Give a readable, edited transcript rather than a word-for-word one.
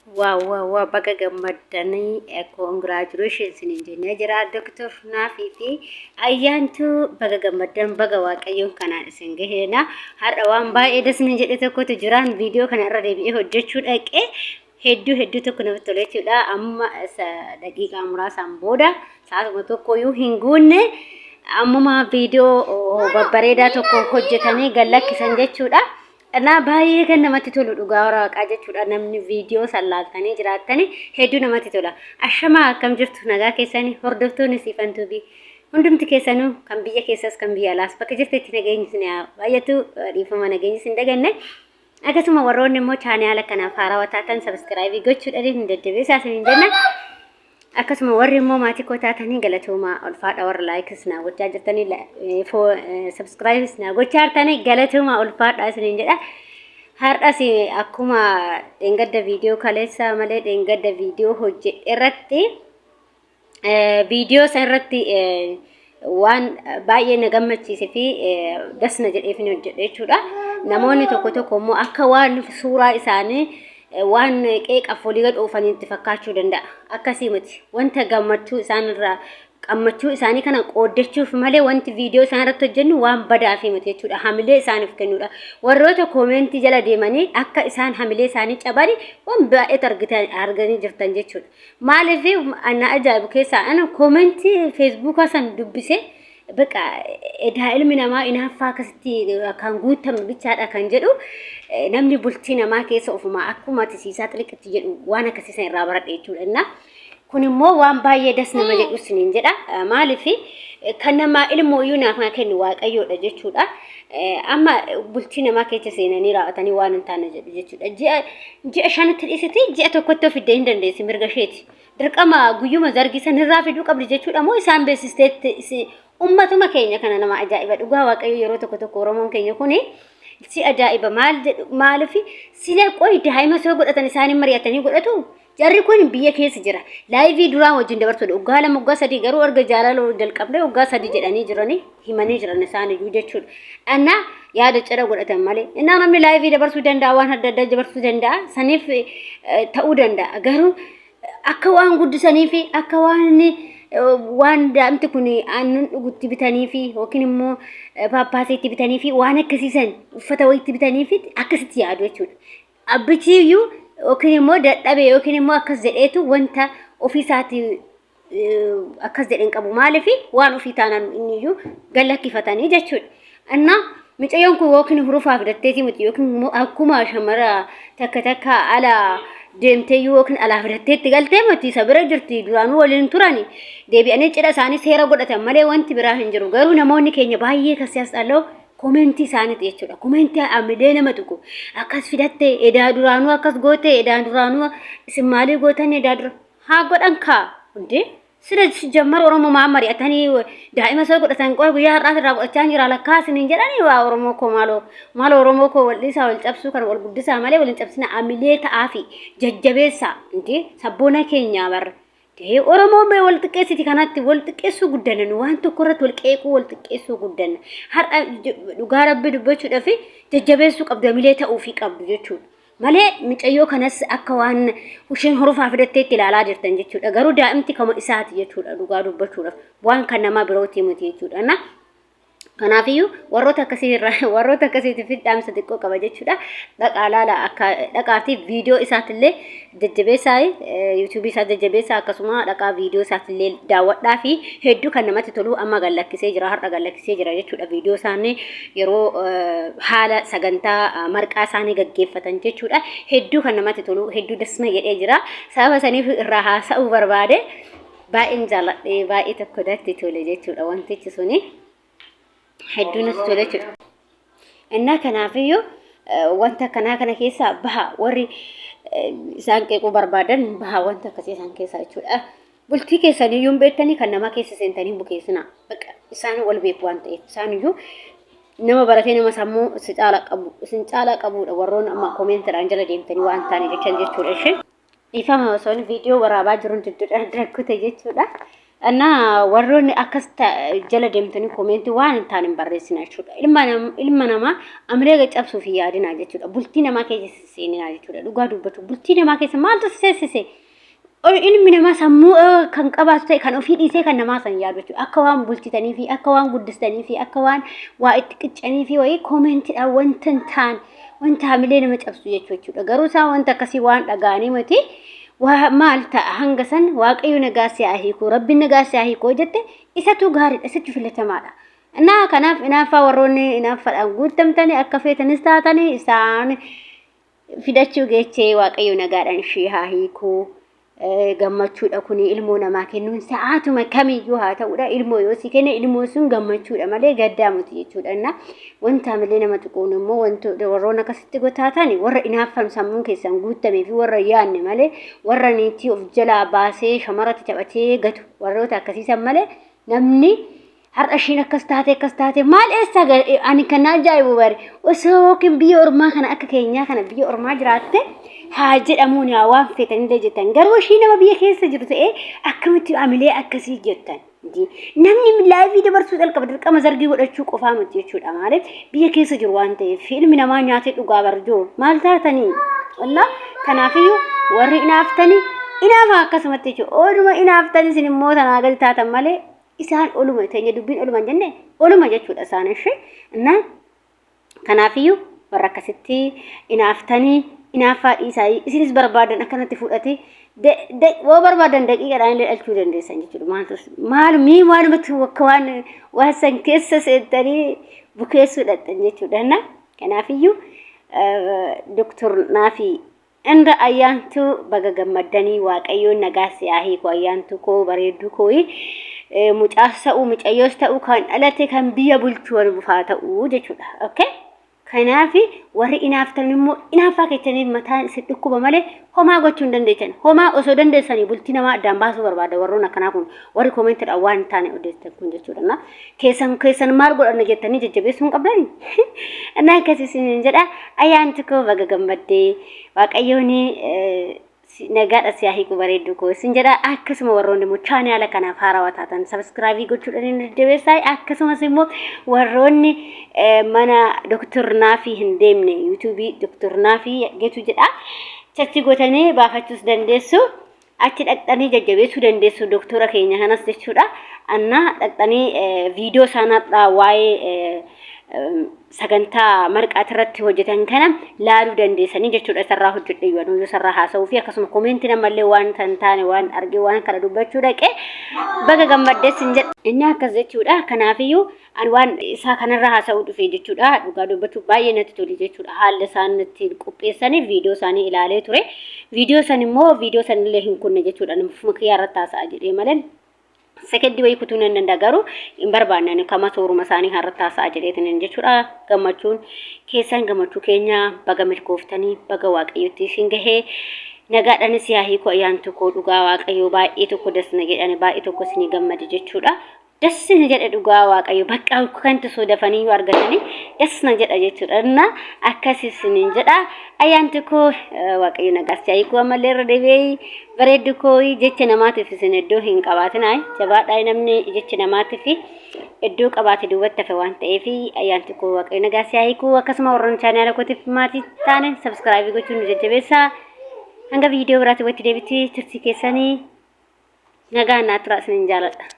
Wow, baga gammaddanii congratulations in jennee jira Dr. Naafii fi ayyaantu baga gammaddan baga waaqayyoon kanaan isin gaheena har'a waan baay'ee dasni jedhe tokkotu jiraan viidiyoo kana irra deebi'ee hojjechuu dhaqee hedduu tokko namatti tola jechuudha amma daqiiqaa muraasaan booda sa'aatuma tokkoyyuu hin guunne ammuma viidiyoo babbareedaa tokko hojjetanii gallakkisan jechuudha. Ana baay'ee kan namatti tolu dhugaa waaqaa jechuudha namni viidiyoo salaaltanii jiraatanii hedduu namatti tola. Ashama akkam jirtu nagaa keessanii hordoftoonni siifantuu bi hundumti keessanuu kan biyya keessas kan biyya alaas bakka jirtetti nageenyi isin baay'atu dhiifama nageenyi isin daganne. Akkasuma warroonni immoo chaanaala kanaaf haarawaa taatan sabskiraayibii gochuudhaan hin deddeebisaa isin jenna. Akkasuma warri immoo maatii koo taatanii galatooma ulfaadha warra laayikis naa gochaa jirtanii sabskiraayibis naa gochaa jirtanii galatooma ulfaadha isiniin jedha. Har'as akkuma dheengadda viidiyoo kaleessa malee dheengadda viidiyoo hojjedhe irratti viidiyoo san irratti waan baay'ee na gammachiise fi dasna jedheefin hojjedhe jechuudha. Namoonni tokko immoo akka waan suuraa isaanii waan qeeqa folii gad oofanitti fakkaachuu danda'a. Akkasii miti wanta gammachuu isaanirraa qammachuu isaanii kana qooddachuuf malee wanti viidiyoo isaan irratti hojjennu waan badaa fi miti jechuudha. Hamilee isaaniif kennuudha. Warroota koomentii jala deemanii akka isaan hamilee isaanii cabani waan baay'ee arganii jirtan jechuudha. Maaliif ana ajaa'ibu keessaa ana koomentii feesbuukaa san dubbisee beqa edaa ilmi namaa inaaffaa akkasitti kan guutamu bichaadha kan jedhu namni bultii namaa keessa ofuma akkuma tisiisaa xixiqqatti jedhu waan akkasiisan irraa baradhe jechuudha. Kun immoo waan baay'ee das nama jedhu siniin jedha. Maaliif kan nama ilmooyyuu naaf kennu waaqayyoodha jechuudha. Amma bultii namaa keessa seenanii raawwatanii waan hin taane jedhu jechuudha. Ji'a shanitti dhiisiti ji'a tokkotti of iddee hin dandeessi mirga isheeti. Dirqama guyyuma zargisan irraa fiduu qabdi jechuudha moo isaan beeksisteetti ummatuma keenya kana nama ajaa'iba dhugaa waaqayyo yeroo tokko Oromoon keenya kuni si ajaa'iba maaliif sila qoy daa'ima soo godhatan isaanii mari'atanii godhatu jarri kun biyya keessa jira laayivii duraan wajjin dabarsuudha waggaa lama waggaa sadii garuu erga jaalala jalqabne waggaa sadii jedhanii jiranii himanii jiran isaanii jechuudha. Anna yaada cidha godhatan malee innaa namni laayivii dabarsuu danda'a waan adda addaa dabarsuu danda'a saniif ta'uu danda'a garuu akka waan guddisanii fi akka waan daa'imti kun aannan dhugutti bitanii fi yookiin immoo paappaasiitti bitanii fi waan akkasiisan uffata wayitti bitanii fi akkasitti yaadu jechuudha. Abbichiiyyuu yookiin immoo dadhabee yookiin immoo akkas jedheetu wanta ofiisaati akkas jedhen qabu maaliif waan ofii taanaan inniyyuu gallakkifatanii jechuudha. Anna mucayyoon kun yookiin hurufaaf fidatteeti miti yookiin immoo akkuma shamara takka ala deemtee yookiin alaaf fidatteetti galtee miti isa bira jirti duraanuu waliin turani deebi'anii cidha isaanii seera godhatan malee wanti biraa hin jiru. Garuu namoonni keenya baay'ee kasiyaas dhalloo komentii isaaniiti jechuudha. Komentii amilee nama tuqu akkas fidatte edaa duraanuu akkas goote edaa duraanuu isin maalii gootan edaa dura haa godhan kaa hundee sida jammar Oromoo maamari atanii daa'ima soo godhatan qoy guyyaa har'aas irraa godhachaa jira lakkaasiniin jedhanii waa Oromoo koo maal Oromoo koo wal'isaa wal cabsuu kan wal guddisaa malee wal hin cabsina amilee ta'aa fi jajjabeessaa hundee sabboona keenyaa barra. Oromoo mee wal xiqqeessiti kanatti wal xiqqeessuu guddanna waan tokko irratti wal qeequu wal xiqqeessuu guddanna har'a dhugaa rabbi dubbachuudhaaf jajjabeessuu qabdu amilee ta'uu fi qabdu jechuudha. Malee mucayyoo kanas akka waan isheen horofaa fidatteetti ilaalaa jirtan jechuudha. Garuu daa'imti kama isaati jechuudha dhugaa dubbachuudhaaf waan kan namaa birooti miti jechuudha. Kanaafiyyuu warroota akkasiitiif dhaamsa xiqqoo qaba jechuudha. Dhaqaalaala akka dhaqaatiif viidiyoo isaatillee jajjabeessaa yuutuubii isaa jajjabeessaa akkasuma dhaqaa viidiyoo isaatillee daawwadhaa fi hedduu kan namatti tolu amma gallakkisee jira har'a gallakkisee jira jechuudha. Viidiyoo isaanii yeroo haala sagantaa marqaa isaanii gaggeeffatan jechuudha. Hedduu kan namatti tolu hedduu dasma jedhee jira. Sababa saniif irraa haasa'uu barbaade baay'een jaalladhee baay'ee tokko datti tole jechuudha wantichi suni. Hedduun as tole jechuudha. Innaa kanaafiyyuu wanta kana keessa baha warri isaan qeequu barbaadan baha wanta akkasii isaan keessa jechuudha. Bultii keessaniyyuu beektanii kan nama keessa seentanii bukeessina. Isaan wal beeku waan ta'eef isaaniyyuu nama baratee nama sammuu isin caalaa qabudha warroon amma koomentiidhaan jala deemtanii waan taane jechan jechuudha isheen. Ifama osoo viidiyoo waraabaa jiruun dudduudhaan rakkute jechuudha. እና ወሮን አከስታ ጀለ ደምተኒ ኮሜንት ዋን እንታን በረስናችሁ ኢልማ ነማ አምሬ ገጨብሱ ፍያድና ጀቹ ቡልቲ ነማ ከጀ ሲኒ ናጀቹ ዱጋ ዱበቱ ቡልቲ ነማ ከሰ ማልቱ ሰሰሰ ኢልሚ ነማ ሰሙ ከን ቀባስተ ከን ኦፊ ዲሴ ከን ነማ ሰን ያሉቹ አከዋን ቡልቲተኒ ፊ አከዋን ጉድስተኒ ፊ አከዋን ዋ እትቅጨኒ ፊ ወይ ኮሜንት ወንተንታን ወንታ አምሌ ነመጨብሱ ጀቹ ደገሩሳ ወንታ ከሲ ዋን ደጋኒ መቲ ومالتا هنگسن واقعي نغاسي اهيكو ربي نغاسي اهيكو جت اساتو غاري اسچ فلتا مالا انا كناف انافا وروني انافا غوتمتني اكفيتنستاتني اسان فيدچو گيچي واقعي نغارن شي هاهيكو gammachuu dha kuni ilmoo namaa kennuun sa'aatuma kamiyyuu haa ta'udha ilmoo yoo si kenne ilmoo sun gammachuudha malee gaddaamuti jechuudha wanta malee nama tuquun immoo wantoota warroon akkasitti gotaatani warra inaaffam sammuun keessan guutamee fi warra yaanne malee warra niitii of jalaa baasee shamarratti taphatee gatu warroota akkasiisan malee namni har'a shiin akkas taate maal eessa ani kan ajaa'ibu bari osoo kin biyya ormaa kana akka keenyaa kana biyya ormaa jiraatte haa jedhamuun yaa waan feetanii jettan garuu shii nama biyya keessa jiru ta'ee akkamitti amilee akkasii jettan namni laayivii dabarsuu jalqaba dirqama zargii godhachuu qofaa miti jechuudha ማለት biyya keessa jiru waan ta'eef ilmi namaa nyaatee dhugaa barjoo maal taatanii walla kanaafiyyuu warri inaaftanii inaafa akkasumatti jechuudha ooluma inaaftanii sin immoo tanaa gadi taatan malee isaan oluma ta'e dubbiin oluma jenne oluma jechuudha isaan ishee እና kanaafiyyuu warra akkasitti inaaftanii inaafa isaay isinis barbaadan akkanatti fudhati wo barbaadan daqiiqadhaan illee dhalchuu dandeessan jechuudha maal mii waanumatti wakkaan waasan keessa seentanii bukeessuu dhaqxan jechuudha እና kanaafiyyuu doktor naafi inda ayyaantu baga gammadanii waaqayyoon nagaasi ahii ko ayyaantu ko bareedu koyi mucaasa'u mucayyoos ta'u kan dhalate kan biyya bulchuu bufaa ta'u jechuudha okay kanaafi warri inaaftan immoo inaafaa keessanii mataan isin dhukkuba malee homaa gochuu dandeechan homaa osoo dandeessanii bultii namaa addaan baasuu barbaada warroon akkanaa kun warri koomentidhaan waan taane odeessan kun jechuudha keessan maal godhanna jettanii jajjabeessuu hin qabdani እና ከሲሲን እንጀዳ አያንትኮ baga gammadee waaqayyooni nagaadha siyaahii bareedu ko sinjada akkasuma warroonni mo channel kana faarawataatan subscribe gochuudhaan deebisaa akkasumas immoo warroonni mana doktor Naafi hin deemne YouTube doktor Naafi geetu jedha chachi gotanii baafachuus dandeessu achi dhaqxanii jajjabeessuu dandeessu doktora keenya kanas jechuudha anna dhaqxanii video sanadha waa'ee sagantaa marqaa irratti hojjetan kana laaluu dandeessanii jechuudha sarraa hojjedhe yoo sarraa haasa'uu fi akkasuma koomenti namallee waan tantaane waan arge waan kana dubbachuu dhaqe baga gammaddees inni akkas jechuudha kanaafiyyuu an waan isaa kanarraa haasa'uu dhufe jechuudha dhugaa dubbachuu baay'ee natti tole jechuudha haalli isaan itti qopheessanii viidiyoo isaanii ilaalee ture viidiyoo san immoo viidiyoo sanillee hin kunne jechuudha namuma kiyyaarratti haasa'aa jedhee malee sekendi way kutunan ndagaru imbarbaannan kama sooruma saanii harta saa jedheetin jechuudha gammachuun keessan gammachuu keenya baga milkooftanii baga waaqayyotti singahee nagaadhaan siyaahii ko ayyaantu ko dhugaa waaqayyo baay'ee tokko dasna jedhani baay'ee tokko sini gammade jechuudha dasna jedhe dhugaa waaqayyo bakka kanti soo dafanii argatanii dasna jedha jechuudha na akkasisin jedha ayyaantu ko waaqayyo nagaasiyaahii ko amalee redebee bareedu ko jecha namaatiif isin iddoo hin qabaatinaa jabaadhaa namni jecha namaatiif iddoo qabaate duubatti fe waan ta'eef ayyaantu ko waaqayyo nagaasiyaahii ko akkasuma warroon channel kootiif maatii taane subscribe gochuun jajjabeessaa hanga video biraatti watti deebiti turtii keessanii nagaa naa turaa isin jaaladha